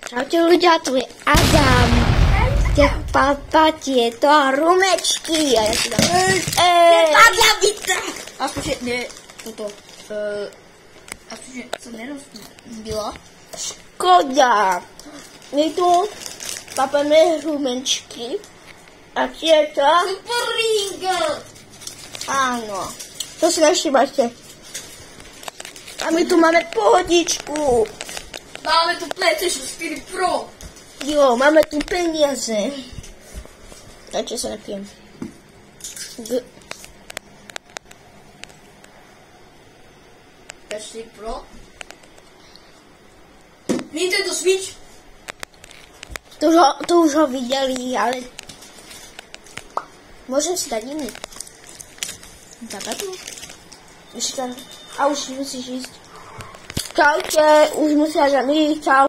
Čaute ľudia, tu je Adam. Chcem papať tieto rumečky. A ja si dám... Nepadla byta! Aspoň, ne, toto, aspoň sa nerozbila. Škoda. My tu papeme rumečky. A tieto... Super Ringo! Áno. To si nevšimajte. A my tu máme pohodičku. Máme tu PlayStation 4 Pro. Jo, máme tu peniaze. Radšej sa napijem. PS4 Pro. Nintendo Switch. To už ho videli, ale... Môžem si dať iný. Zapadnú. A už musíš ísť. Čaute, už musia za mňa. Čau.